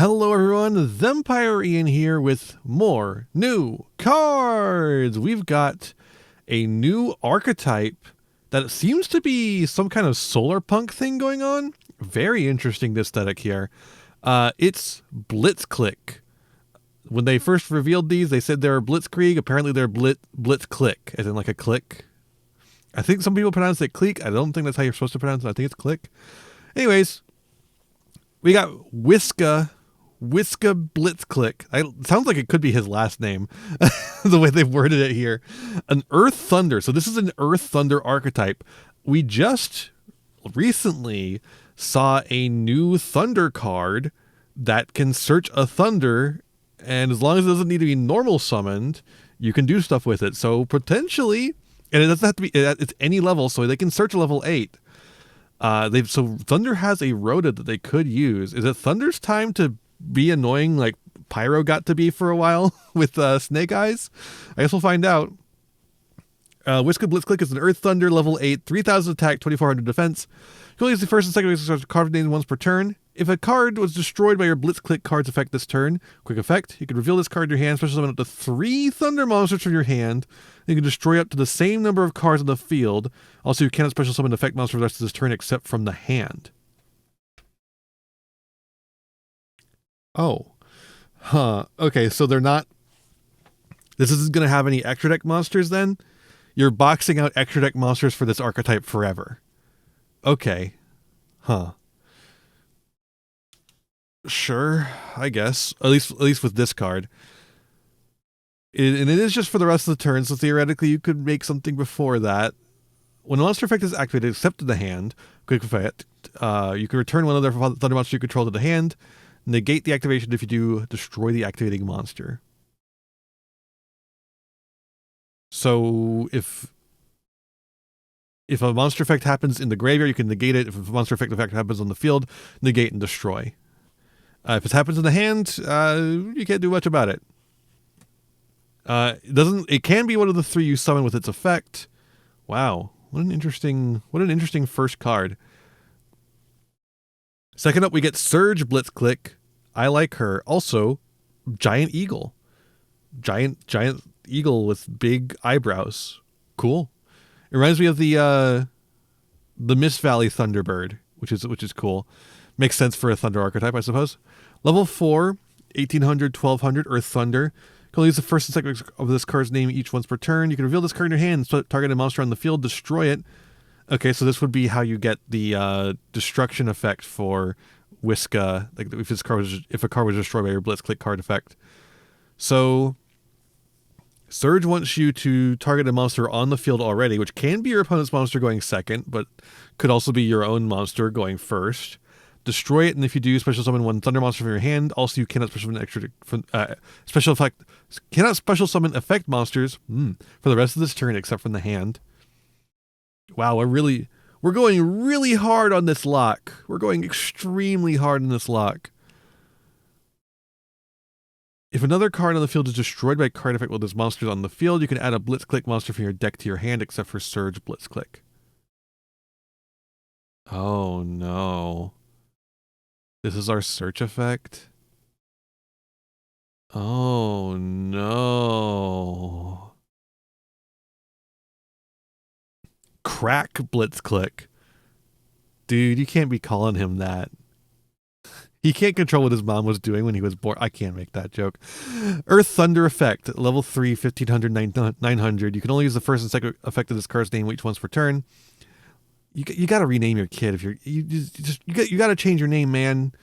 Hello everyone, Thempire Ian here with more new cards! We've got a new archetype that seems to be some kind of solar punk thing going on. Very interesting aesthetic here. It's Blitzclique. When they first revealed these, they said they were Blitzkrieg. Apparently they're Blitzclique, as in like a click. I think some people pronounce it clique. I don't think that's how you're supposed to pronounce it. I think it's click. Anyways, we got Whiska Blitzclique. It sounds like it could be his last name, the way they've worded it here. An Earth Thunder. So this is an Earth Thunder archetype. We just recently saw a new Thunder card that can search a Thunder, and as long as it doesn't need to be normal summoned, you can do stuff with it. So potentially, and it doesn't have to be, it's any level, so they can search a level 8. So Thunder has a Rhoda that they could use. Is it Thunder's time to be annoying like Pyro got to be for a while with Snake Eyes? I guess we'll find out. Whiska Blitzclique is an Earth Thunder, level 8, 3,000 attack, 2,400 defense. You can only use the first and second card named once per turn. If a card was destroyed by your Blitzclique card's effect this turn, quick effect, you can reveal this card in your hand, special summon up to 3 Thunder monsters from your hand. You can destroy up to the same number of cards on the field. Also, you cannot special summon effect monster for the rest of this turn except from the hand. Oh. Huh. Okay, so they're not... This isn't going to have any extra deck monsters then? You're boxing out extra deck monsters for this archetype forever. Okay. Huh. Sure, I guess. At least with this card. And it is just for the rest of the turn, so theoretically you could make something before that. When a monster effect is activated, except in the hand, quick effect, you can return one of their Thunder monsters you control to the hand, negate the activation if you do, destroy the activating monster. So if a monster effect happens in the graveyard, you can negate it. If a monster effect happens on the field, negate and destroy. If it happens in the hand, you can't do much about it. It can be one of the 3 you summon with its effect. Wow, what an interesting first card. Second up, we get Surge Blitzclique. I like her. Also, Giant Eagle. Giant Eagle with big eyebrows. Cool. It reminds me of the Mist Valley Thunderbird, which is cool. Makes sense for a Thunder archetype, I suppose. Level 4, 1,800, 1,200, Earth Thunder. You can only use the first and second of this card's name each once per turn. You can reveal this card in your hand, target a monster on the field, destroy it. Okay, so this would be how you get the destruction effect for Whiska, like if a card was destroyed by your Blitzclique card effect. So Surge wants you to target a monster on the field already, which can be your opponent's monster going second, but could also be your own monster going first. Destroy it, and if you do, special summon 1 Thunder monster from your hand. Also, you cannot special summon special summon effect monsters for the rest of this turn except from the hand. Wow, we're going really hard on this lock. We're going extremely hard on this lock. If another card on the field is destroyed by a card effect while this monster is on the field, you can add a Blitzclique monster from your deck to your hand except for Surge Blitzclique. Oh no. This is our search effect? Oh no. Crack Blitzclique. Dude, you can't be calling him that. He can't control what his mom was doing when he was born. I can't make that joke. Earth Thunder effect. Level 3, 1,500, 900. You can only use the first and second effect of this card's name each once per turn. You got to rename your kid if you got to change your name, man.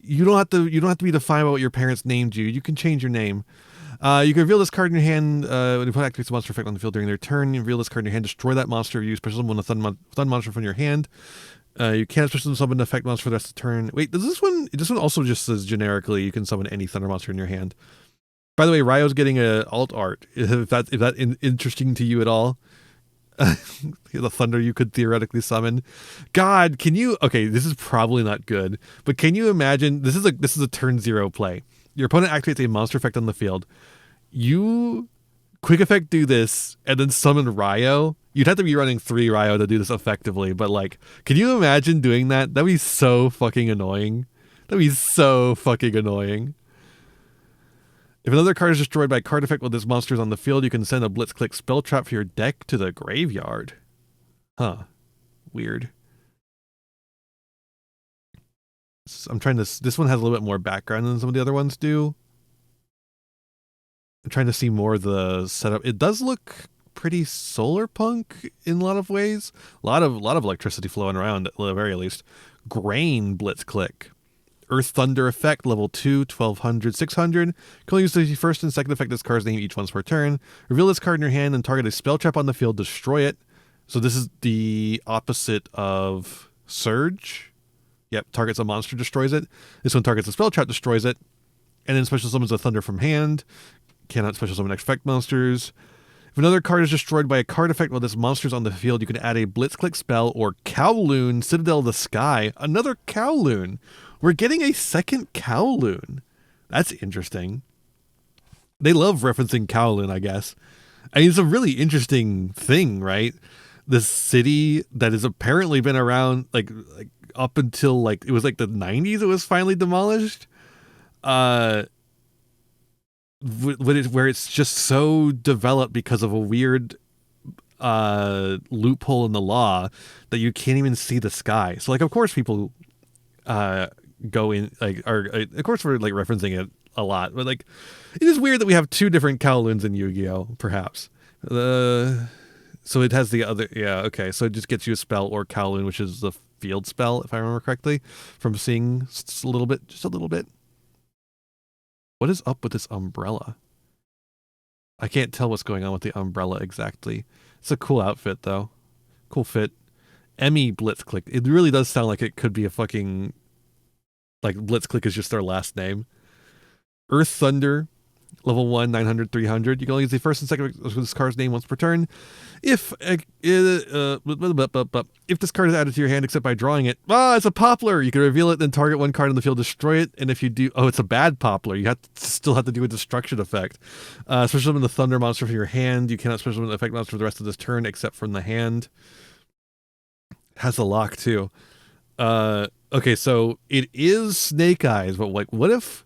You don't have to be defined by what your parents named you. You can change your name. You can reveal this card in your hand when you activates a monster effect on the field during their turn. You reveal this card in your hand, destroy that monster. You special summon a Thun monster from your hand. You can't special summon an effect monster for the rest of the turn. Wait, does this one also just says generically you can summon any Thunder monster in your hand? By the way, Ryo's getting a alt art. If that's interesting to you at all. The Thunder you could theoretically summon. God, can you... Okay, this is probably not good, but can you imagine... This is a turn 0 play. Your opponent activates a monster effect on the field. You quick effect do this, and then summon Ryo. You'd have to be running 3 Ryo to do this effectively, but like, can you imagine doing that? That'd be so fucking annoying. That'd be so fucking annoying. If another card is destroyed by a card effect while this monster is on the field, you can send a Blitzclique spell trap for your deck to the graveyard. Huh. Weird. I'm trying to... This one has a little bit more background than some of the other ones do. I'm trying to see more of the setup. It does look pretty solar punk in a lot of ways. A lot of electricity flowing around, at the very least. Grain Blitzclique. Earth Thunder effect, level 2, 1200, 600. Can only use the first and second effect of this card's name each once per turn. Reveal this card in your hand and target a spell trap on the field, destroy it. So this is the opposite of Surge. Yep, targets a monster, destroys it. This one targets a spell trap, destroys it. And then special summons a Thunder from hand. Cannot special summon effect monsters. If another card is destroyed by a card effect while this monster is on the field, you can add a Blitzclique spell or Kowloon, Citadel of the Sky. Another Kowloon. We're getting a second Kowloon. That's interesting. They love referencing Kowloon, I guess. I mean, it's a really interesting thing, right? This city that has apparently been around like up until like it was like the 90s. It was finally demolished. Where it's just so developed because of a weird loophole in the law that you can't even see the sky. So like, of course, people go in like are of course we're like referencing it a lot, but like it is weird that we have two different Kowloons in Yu-Gi-Oh! Perhaps. So it has the other, yeah, okay. So it just gets you a spell or Kowloon, which is the field spell, if I remember correctly, from seeing just a little bit. What is up with this umbrella? I can't tell what's going on with the umbrella exactly. It's a cool outfit though. Cool fit. Emmy Blitzclique. It really does sound like it could be a fucking, like Blitzclique is just their last name. Earth Thunder. Level 1, 900, 300. You can only use the first and second of this card's name once per turn. If this card is added to your hand except by drawing it, it's a Poplar. You can reveal it, then target one card on the field, destroy it. And if you do, it's a bad Poplar. You still have to do a destruction effect. Special summon the Thunder monster from your hand. You cannot special summon the effect monster for the rest of this turn except from the hand. Has a lock too. Okay, so it is Snake Eyes, but like, what if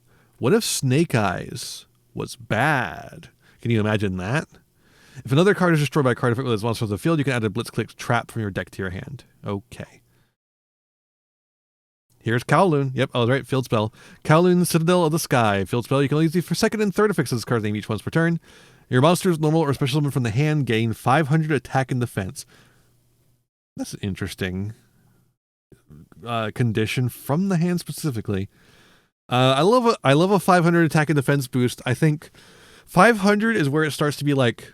Snake Eyes was bad? Can you imagine that? If another card is destroyed by a card effect with its monster on the field, you can add a Blitzclique trap from your deck to your hand. Okay. Here's Kowloon. Yep, I was right. Field spell. Kowloon, Citadel of the Sky. Field spell. You can only use it for second and third effects of this card's name each once per turn. Your monsters, normal or special summon from the hand, gain 500 attack and defense. That's an interesting condition from the hand specifically. I love a 500 attack and defense boost. I think 500 is where it starts to be like,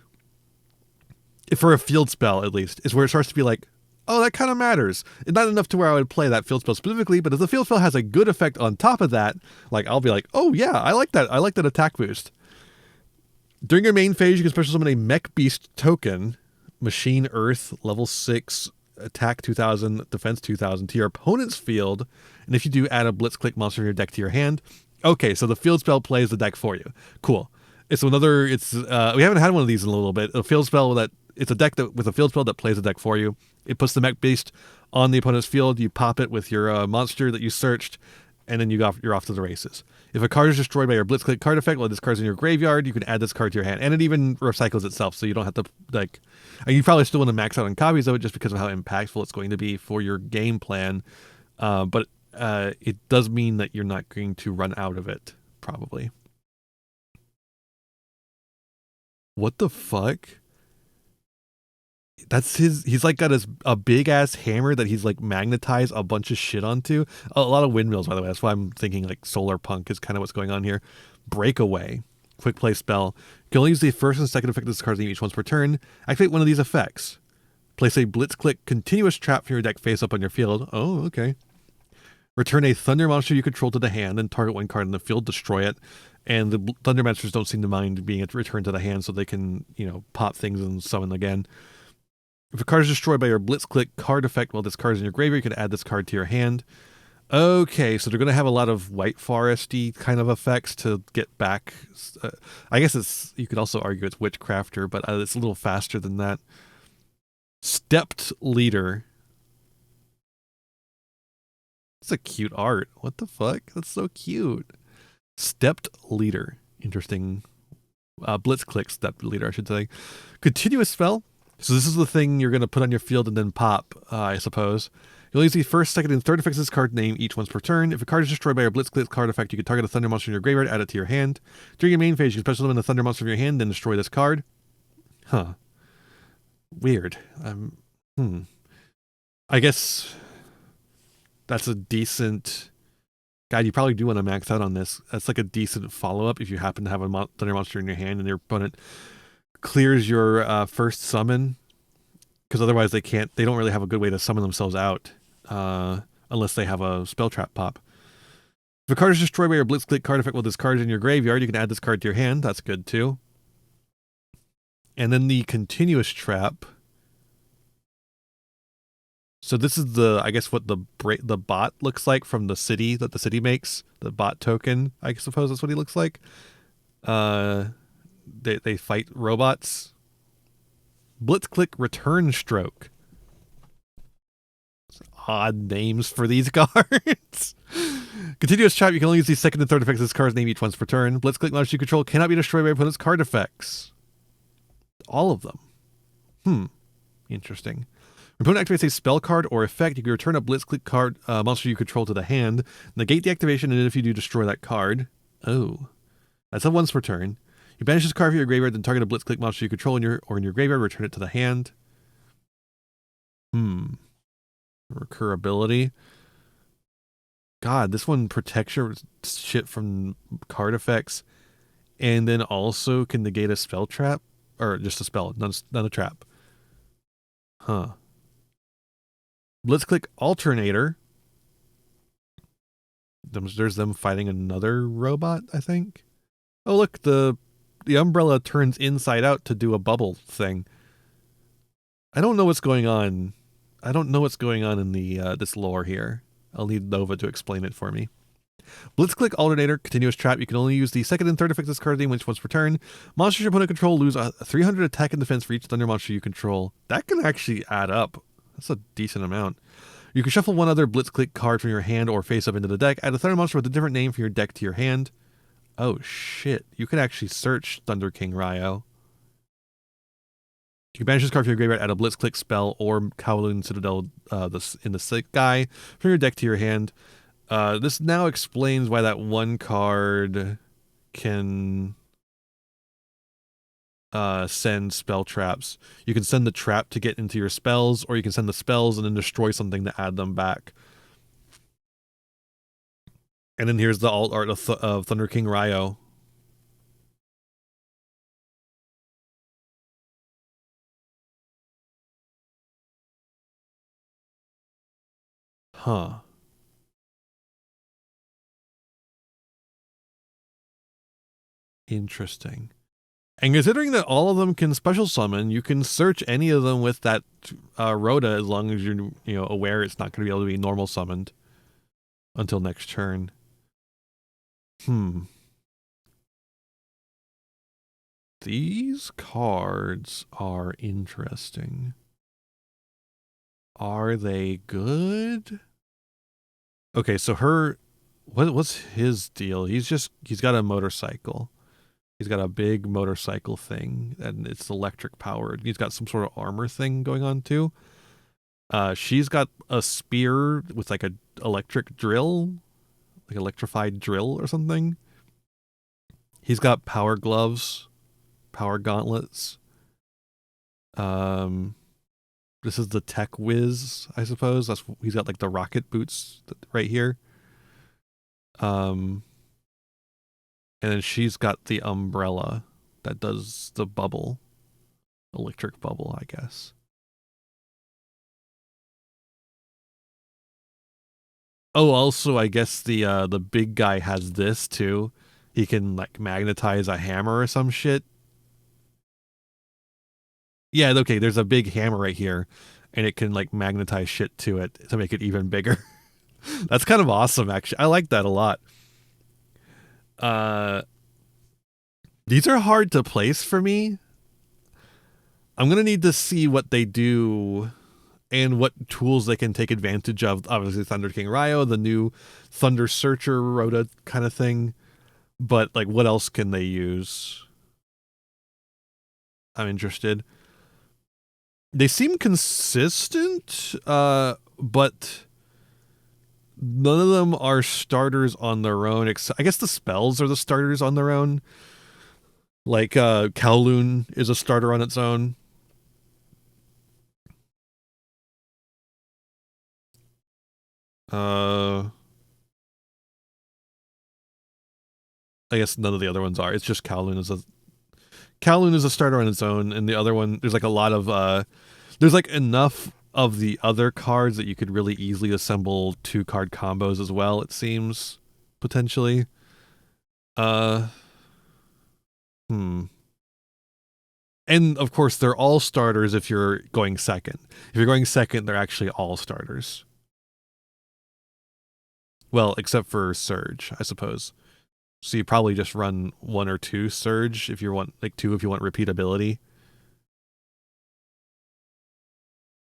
for a field spell at least, is where it starts to be like, oh, that kind of matters. It's not enough to where I would play that field spell specifically, but if the field spell has a good effect on top of that, like I'll be like, oh yeah, I like that. I like that attack boost. During your main phase, you can special summon a Mech Beast token, Machine Earth, level 6, attack 2000, defense 2000 to your opponent's field. And if you do, add a Blitzclique monster in your deck to your hand. Okay, so the field spell plays the deck for you. Cool. We haven't had one of these in a little bit. A field spell it's a deck with a field spell that plays the deck for you. It puts the Mech Beast on the opponent's field. You pop it with your monster that you searched, and then you're off to the races. If a card is destroyed by your Blitzclique card effect while this card's in your graveyard, you can add this card to your hand. And it even recycles itself, so you don't have to, like... You probably still want to max out on copies of it just because of how impactful it's going to be for your game plan. But it does mean that you're not going to run out of it, probably. What the fuck? That's he's like got a big ass hammer that he's like magnetized a bunch of shit onto. A lot of windmills, by the way. That's why I'm thinking like solar punk is kind of what's going on here. Breakaway. Quick play spell. You can only use the first and second effect of this card's name each once per turn. Activate one of these effects. Place a Blitzclique continuous trap from your deck face up on your field. Oh, okay. Return a Thunder monster you control to the hand and target one card in the field, destroy it. And the Thunder monsters don't seem to mind being returned to the hand, so they can, pop things and summon again. If a card is destroyed by your Blitzclique card effect while this card is in your graveyard, you can add this card to your hand. Okay, so they're going to have a lot of White Foresty kind of effects to get back. I guess you could also argue it's Witchcrafter, but it's a little faster than that. Stepped Leader. That's a cute art. What the fuck? That's so cute. Stepped leader. Interesting. Blitzclique stepped leader, I should say. Continuous spell. So this is the thing you're going to put on your field and then pop, I suppose. You'll use the first, second, and third effects of this card name each once per turn. If a card is destroyed by your Blitzclique card effect, you can target a thunder monster in your graveyard, add it to your hand. During your main phase, you can special summon the thunder monster from your hand, then destroy this card. Huh. Weird. I guess that's a decent... God, you probably do want to max out on this. That's like a decent follow-up if you happen to have a thunder monster in your hand and your opponent clears your first summon, because otherwise they don't really have a good way to summon themselves out unless they have a spell trap pop. If a card is destroyed by your Blitzclique card effect while this card is in your graveyard, you can add this card to your hand. That's good too. And then the continuous trap. So this is I guess what the bot looks like from the city that the city makes. The bot token, I suppose that's what he looks like. They fight robots. Blitzclique return stroke. Odd names for these cards. Continuous trap. You can only use the second and third effects of this card's name each once per turn. Blitzclique monster you control cannot be destroyed by opponent's card effects. All of them. Interesting. When opponent activates a spell card or effect, you can return a Blitzclique card monster you control to the hand, negate the activation, and if you do, destroy that card. Oh. That's a once per turn. You banish this card from your graveyard, then target a Blitzclique monster you control in your graveyard, return it to the hand. Recurability. God, this one protects your shit from card effects, and then also can negate a spell trap, or just a spell, not a trap. Huh. Blitzclique alternator. There's them fighting another robot, I think. Oh, look, the umbrella turns inside out to do a bubble thing. I don't know what's going on. I don't know what's going on in the this lore here. I'll need Nova to explain it for me. Blitzclique alternator, continuous trap. You can only use the second and third effects of this card name once per turn. Monsters your opponent control lose a 300 attack and defense for each thunder monster you control. That can actually add up. That's a decent amount. You can shuffle one other Blitzclique card from your hand or face up into the deck. Add a thunder monster with a different name from your deck to your hand. Oh shit. You can actually search Thunder King Ryo. You can banish this card from your graveyard, add a Blitzclique spell or Kowloon Citadel in the sick guy from your deck to your hand. This now explains why that one card can send spell traps. You can send the trap to get into your spells, or you can send the spells and then destroy something to add them back. And then here's the alt art of Thunder King Ryo. Huh. Interesting. And considering that all of them can special summon, you can search any of them with that Rhoda as long as you're aware it's not going to be able to be normal summoned until next turn. These cards are interesting. Are they good? Okay, so what's his deal? He's got a motorcycle. He's got a big motorcycle thing, and it's electric powered. He's got some sort of armor thing going on too. She's got a spear with like a electric drill, like electrified drill or something. He's got power gloves, power gauntlets. This is the Tech Whiz, I suppose. He's got like the rocket boots right here. And then she's got the umbrella that does the bubble. Electric bubble, I guess. Oh, also, I guess the big guy has this too. He can like magnetize a hammer or some shit. Yeah, okay, there's a big hammer right here, and it can like magnetize shit to it to make it even bigger. That's kind of awesome, actually. I like that a lot. These are hard to place for me. I'm gonna need to see what they do and what tools they can take advantage of. Obviously, Thunder King Ryo, the new Thunder Searcher Rhoda kind of thing. But like, what else can they use? I'm interested. They seem consistent, but none of them are starters on their own. I guess the spells are the starters on their own. Like Kowloon is a starter on its own. I guess none of the other ones are. It's just Kowloon is a starter on its own, and the other one, there's like a lot of there's like enough of the other cards that you could really easily assemble 2-card combos as well, it seems, potentially. And of course, they're all starters if you're going second. If you're going second, they're actually all starters. Well, except for Surge, I suppose. So you probably just run 1 or 2 Surge if you want, like 2 if you want repeatability.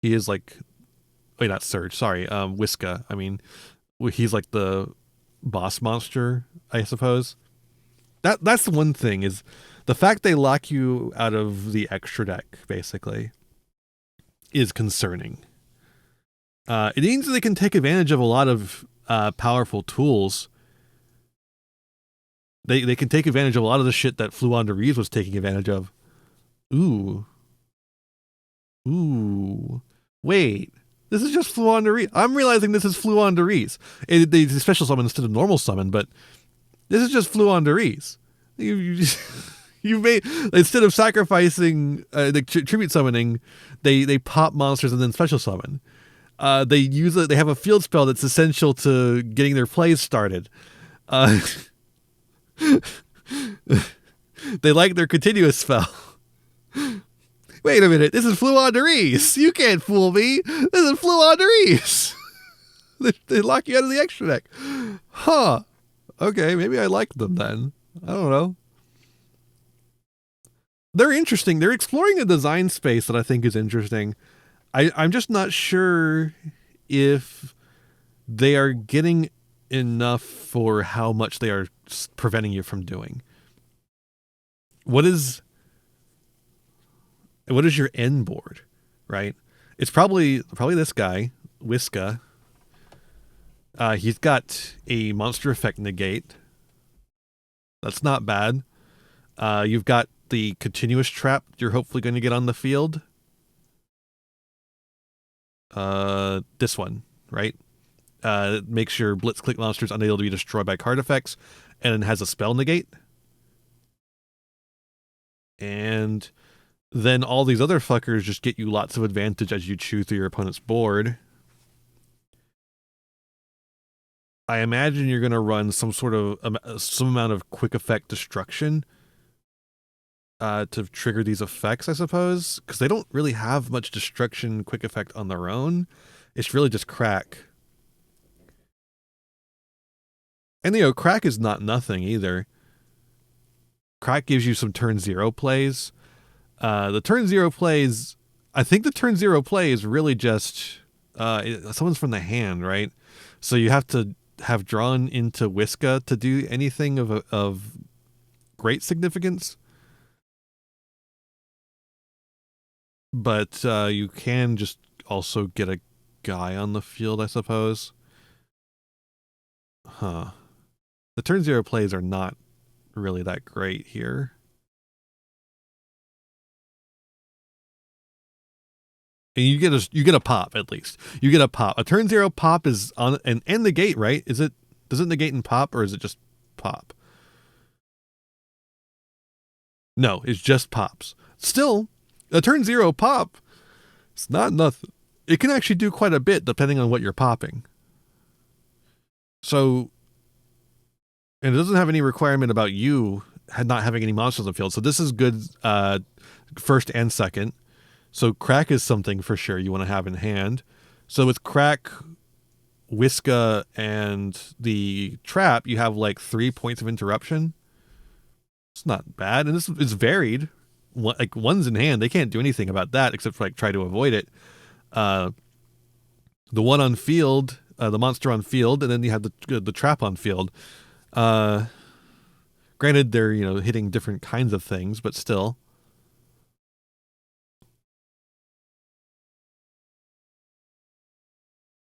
He is like, wait, not Surge, sorry, Whiska. I mean, he's like the boss monster, I suppose. That's the one thing, is the fact they lock you out of the extra deck, basically, is concerning. It means that they can take advantage of a lot of powerful tools. They can take advantage of a lot of the shit that Fluon de Rees was taking advantage of. Ooh. Wait. This is just Fluon de Rees. I'm realizing this is Fluon de Rees. They special summon instead of normal summon, but this is just Fluon de Rees. You made, instead of sacrificing the tribute summoning, they pop monsters and then special summon. They have a field spell that's essential to getting their plays started. They like their continuous spell. Wait a minute, this is Fluon de Rees. You can't fool me. This is Fluon de Rees. They lock you out of the extra deck. Huh. Okay, maybe I like them then. I don't know. They're interesting. They're exploring a design space that I think is interesting. I'm just not sure if they are getting enough for how much they are preventing you from doing. What is your end board, right? It's probably this guy, Whiska. He's got a monster effect negate. That's not bad. You've got the continuous trap you're hopefully going to get on the field. This one, right? Makes your Blitzclique monsters unable to be destroyed by card effects, and it has a spell negate. And then all these other fuckers just get you lots of advantage as you chew through your opponent's board. I imagine you're going to run some amount of quick effect destruction to trigger these effects, I suppose, because they don't really have much destruction quick effect on their own. It's really just crack. And crack is not nothing either. Crack gives you some turn 0 plays. The turn 0 plays, I think the turn 0 play is really just someone's from the hand, right? So you have to have drawn into Whiska to do anything of great significance. But you can just also get a guy on the field, I suppose. Huh. The turn 0 plays are not really that great here. And you get a pop, at least. You get a pop. A turn 0 pop is on and negate, right? Does it negate and pop, or is it just pop? No, it's just pops. Still, a turn 0 pop, it's not nothing. It can actually do quite a bit depending on what you're popping. So, and it doesn't have any requirement about you not having any monsters on the field. So this is good first and second. So crack is something for sure you want to have in hand. So with crack, Whiska, and the trap, you have like 3 points of interruption. It's not bad, and this is varied. Like one's in hand, they can't do anything about that except for like try to avoid it. The one on field, the monster on field, and then you have the trap on field. Uh, Granted, they're hitting different kinds of things, but still.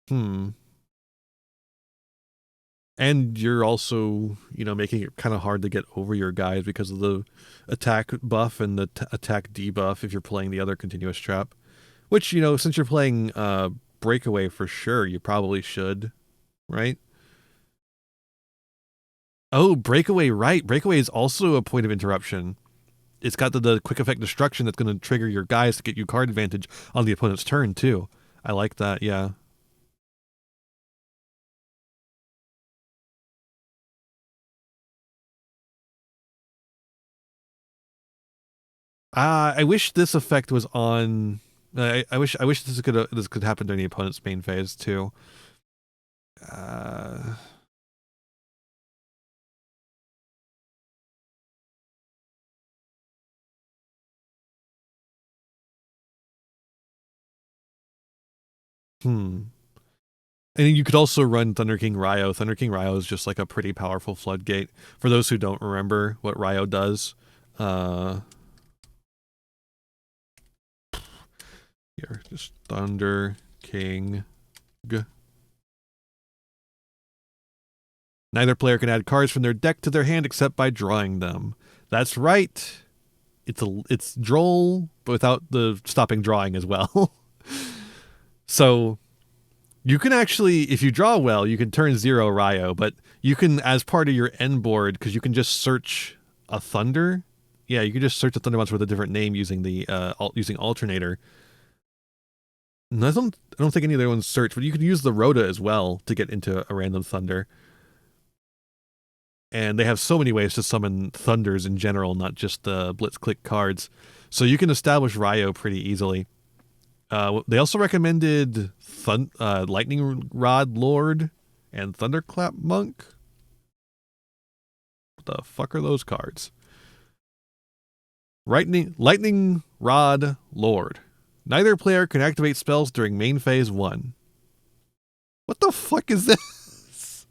Hmm. And you're also, making it kind of hard to get over your guys because of the attack buff and the attack debuff if you're playing the other continuous trap. Which, since you're playing Breakaway for sure, you probably should, right? Oh, Breakaway, right. Breakaway is also a point of interruption. It's got the quick effect destruction that's going to trigger your guys to get you card advantage on the opponent's turn, too. I like that, yeah. I wish this effect was on. I wish this could happen during the opponent's main phase too. Uh, hmm. And you could also run Thunder King Ryo. Thunder King Ryo is just like a pretty powerful floodgate. For those who don't remember what Ryo does, here, just Thunder King. Neither player can add cards from their deck to their hand except by drawing them. That's right. It's droll, but without the stopping drawing as well. So you can actually, if you draw well, you can turn 0 Ryo, but you can, as part of your end board, because you can just search a Thunder. Yeah, you can just search a Thunder monster with a different name using the using Alternator. And I don't think any of the other ones search, but you can use the Rhoda as well to get into a random Thunder. And they have so many ways to summon Thunders in general, not just the Blitzclique cards. So you can establish Ryo pretty easily. They also recommended Lightning Rod Lord and Thunderclap Monk. What the fuck are those cards? Lightning Rod Lord. Neither player can activate spells during main phase 1. What the fuck is this?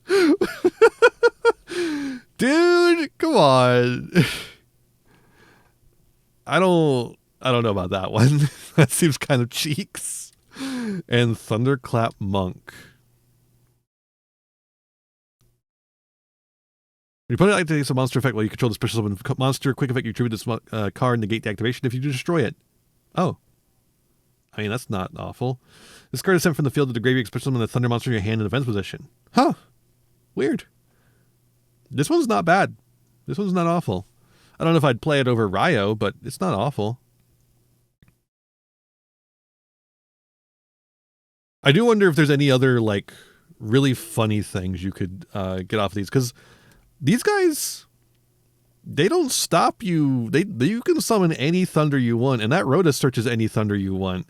Dude, come on. I don't know about that one. That seems kind of cheeks. And Thunderclap Monk. When your opponent activates a monster effect while you control the special summon monster, quick effect, you attribute this card, negate the activation if you destroy it. Oh. I mean, that's not awful. This card is sent from the field to the graveyard, special summon the Thunder monster in your hand in defense position. Huh. Weird. This one's not bad. This one's not awful. I don't know if I'd play it over Ryo, but it's not awful. I do wonder if there's any other, like, really funny things you could get off of these, because these guys, they don't stop you. You can summon any Thunder you want, and that Rhoda searches any Thunder you want,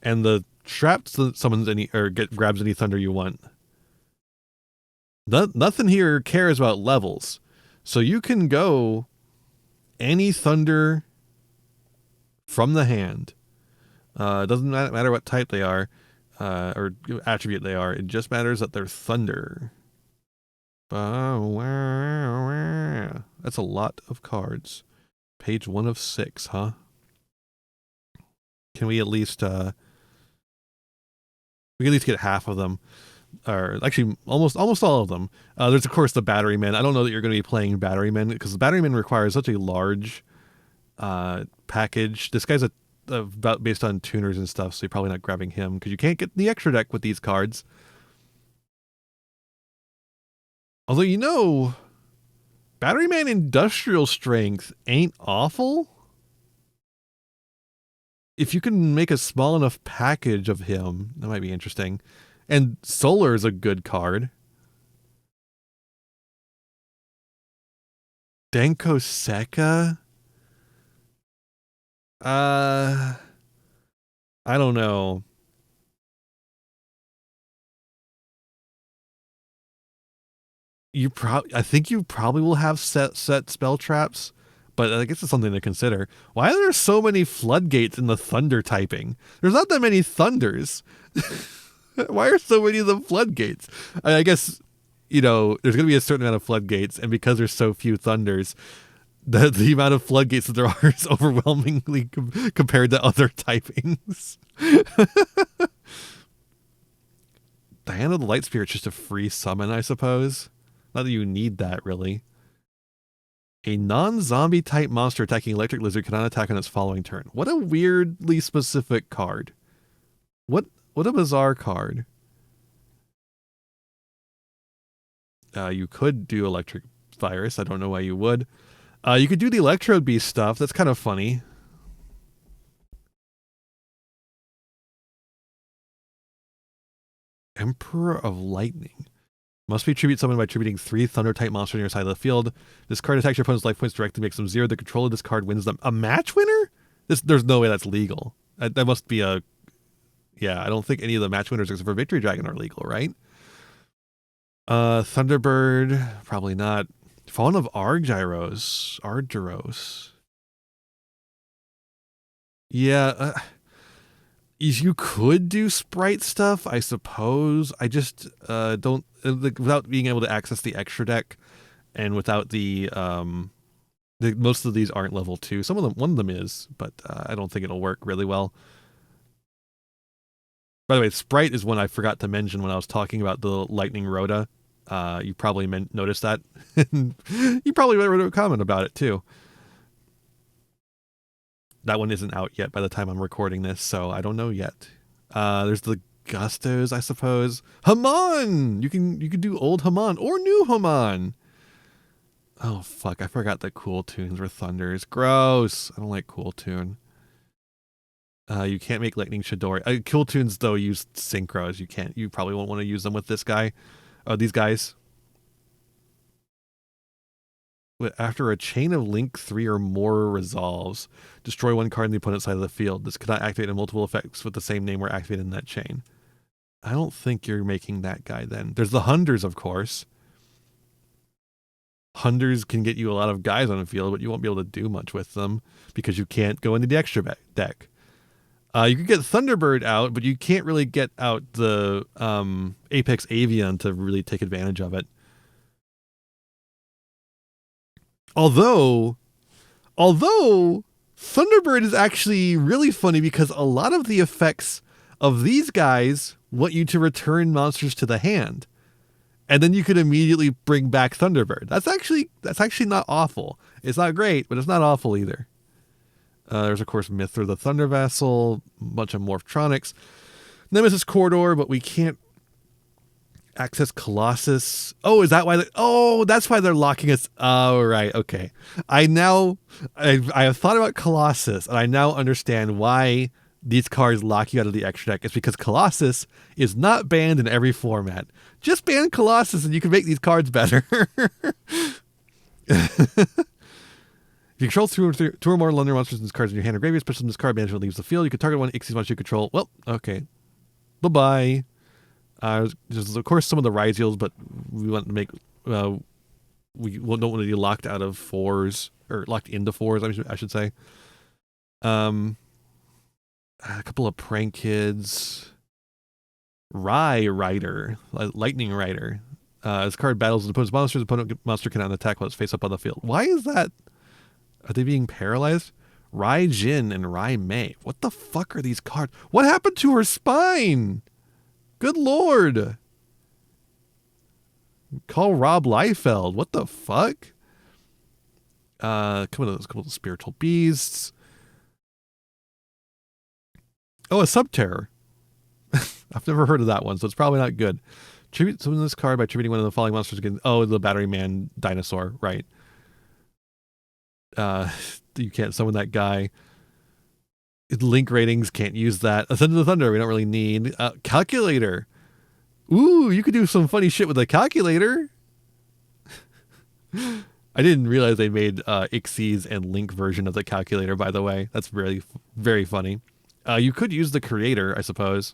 and the Trap summons any or grabs any Thunder you want. Nothing here cares about levels, so you can go any Thunder from the hand. It doesn't matter what type they are or attribute they are. It just matters that they're Thunder. That's a lot of cards. Page 1 of 6, huh? Can we at least we can at least get half of them, or actually almost all of them. There's of course the Batteryman. I don't know that you're going to be playing Batteryman because the Batteryman requires such a large package. This guy's about based on tuners and stuff, so you're probably not grabbing him because you can't get the extra deck with these cards. Although, Batteryman Industrial Strength ain't awful. If you can make a small enough package of him, that might be interesting. And Solar is a good card. Denko Seka? I don't know. I think you probably will have set spell traps, but I guess it's something to consider. Why are there so many floodgates in the Thunder typing? There's not that many Thunders. Why are so many of them floodgates? I guess, there's going to be a certain amount of floodgates, and because there's so few thunders, the amount of floodgates that there are is overwhelmingly compared to other typings. Diana the Light Spirit's just a free summon, I suppose. Not that you need that, really. A non-zombie type monster attacking Electric Lizard cannot attack on its following turn. What a weirdly specific card. What a bizarre card. You could do Electric Virus. I don't know why you would. You could do the Electrode Beast stuff. That's kind of funny. Emperor of Lightning. Must be tribute summoned by attributing 3 Thunder-type monsters on your side of the field. This card attacks your opponent's life points directly, makes them 0. The controller of this card wins them. A match winner? There's no way that's legal. That must be a... Yeah, I don't think any of the match winners except for Victory Dragon are legal, right? Thunderbird, probably not. Fawn of Argyros. Yeah, you could do sprite stuff, I suppose. I just don't, without being able to access the extra deck, and without the most of these aren't level 2. One of them is, but I don't think it'll work really well. By the way, Sprite is one I forgot to mention when I was talking about the Lightning Rhoda. You probably noticed that. You probably wrote a comment about it too. That one isn't out yet by the time I'm recording this, so I don't know yet. There's the Gustos, I suppose. Haman! You can do old Haman or new Haman. Oh, fuck. I forgot that Cool Tunes were Thunders. Gross. I don't like Cool Tune. You can't make Lightning Chidori. Cool Tunes, though, use Synchros. You probably won't want to use them with this guy. These guys. After a chain of Link 3 or more resolves, destroy one card on the opponent's side of the field. This cannot activate in multiple effects with the same name were activated in that chain. I don't think you're making that guy then. There's the Hunders, of course. Hunders can get you a lot of guys on the field, but you won't be able to do much with them because you can't go into the extra deck. You could get Thunderbird out, but you can't really get out the Apex Avian to really take advantage of it. Although Thunderbird is actually really funny because a lot of the effects of these guys want you to return monsters to the hand. And then you could immediately bring back Thunderbird. That's actually not awful. It's not great, but it's not awful either. There's, of course, Mithra the Thunder Vassal, a bunch of Morphtronics. Nemesis Corridor, but we can't access Colossus. Oh, is that why? That's why they're locking us. Oh, right. Okay. I have thought about Colossus, and I now understand why these cards lock you out of the extra deck. It's because Colossus is not banned in every format. Just ban Colossus, and you can make these cards better. If you control two or more London monsters in this cards in your hand or graveyard, especially when this card management leaves the field, you can target one Xyz monster you control. Well, okay. Bye-bye. There's, of course, some of the Ryziels, but we want to make... we don't want to be locked out of 4s, or locked into 4s, I should say. A couple of Prank Kids. Rider. Lightning Rider. This card battles the opponent's monsters. The opponent monster cannot attack while it's face up on the field. Why is that? Are they being paralyzed? Rai Jin and Rai Mei. What the fuck are these cards? What happened to her spine? Good lord. Call Rob Liefeld. What the fuck? Couple of Spiritual Beasts. Oh, a Subterror. I've never heard of that one, so it's probably not good. Tribute summon this card by tributing one of the following monsters again. Oh, the Battery Man dinosaur, right. You can't summon that guy. Link ratings, can't use that. Ascend to the Thunder, we don't really need. Calculator. Ooh, you could do some funny shit with a calculator. I didn't realize they made Xyz and Link version of the calculator, by the way. That's very, very funny. You could use the Creator, I suppose.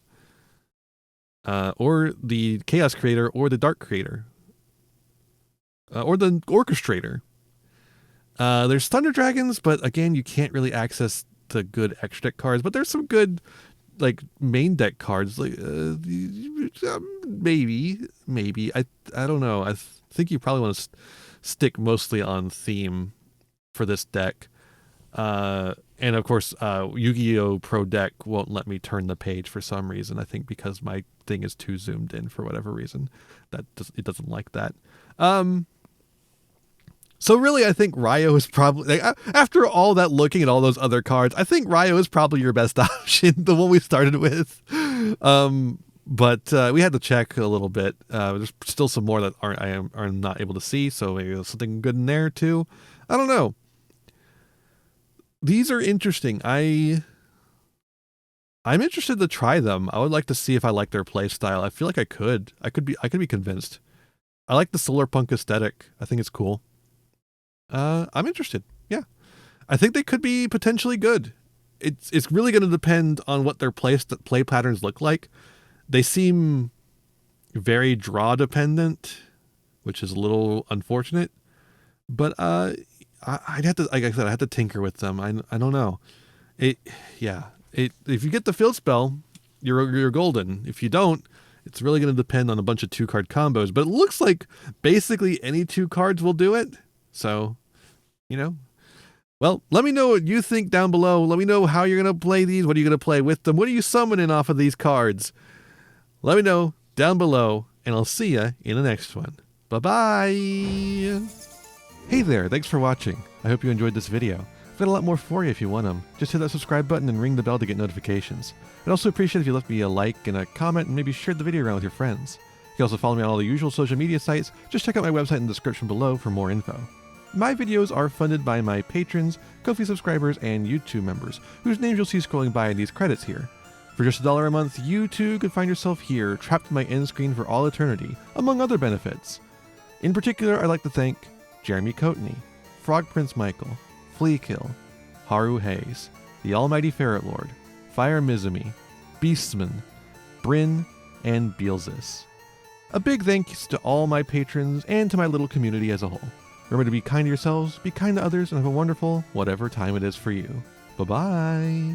Or the Chaos Creator, or the Dark Creator. Or the Orchestrator. There's Thunder Dragons, but again, you can't really access the good extra deck cards. But there's some good like main deck cards, like maybe. I don't know. I think you probably want to stick mostly on theme for this deck. And of course, Yu-Gi-Oh! Pro Deck won't let me turn the page for some reason. I think because my thing is too zoomed in for whatever reason. It doesn't like that. So really, I think Ryo is probably, like, after all that looking at all those other cards, I think Ryo is probably your best option, the one we started with. But we had to check a little bit. There's still some more that are not able to see, so maybe there's something good in there too. I don't know. These are interesting. I'm interested to try them. I would like to see if I like their play style. I feel like I could be convinced. I like the solar punk aesthetic. I think it's cool. I'm interested. Yeah. I think they could be potentially good. It's really going to depend on what their play patterns look like. They seem very draw dependent, which is a little unfortunate. But I'd have to, like I said, I have to tinker with them. I don't know. If you get the field spell, you're golden. If you don't, it's really going to depend on a bunch of 2-card combos. But it looks like basically any 2 cards will do it. So, well, let me know what you think down below. Let me know how you're going to play these. What are you going to play with them? What are you summoning off of these cards? Let me know down below, and I'll see you in the next one. Bye-bye. Hey there, thanks for watching. I hope you enjoyed this video. I've got a lot more for you if you want them. Just hit that subscribe button and ring the bell to get notifications. I'd also appreciate if you left me a like and a comment and maybe shared the video around with your friends. You can also follow me on all the usual social media sites. Just check out my website in the description below for more info. My videos are funded by my patrons, Ko-fi subscribers, and YouTube members, whose names you'll see scrolling by in these credits here. For just $1 a month, you too could find yourself here, trapped in my end screen for all eternity, among other benefits. In particular, I'd like to thank Jeremy Coatney, Frog Prince Michael, Fleakill, Haru Hayes, the Almighty Ferret Lord, Fire Mizumi, Beastman, Bryn, and Beelzis. A big thanks to all my patrons and to my little community as a whole. Remember to be kind to yourselves, be kind to others, and have a wonderful whatever time it is for you. Bye-bye.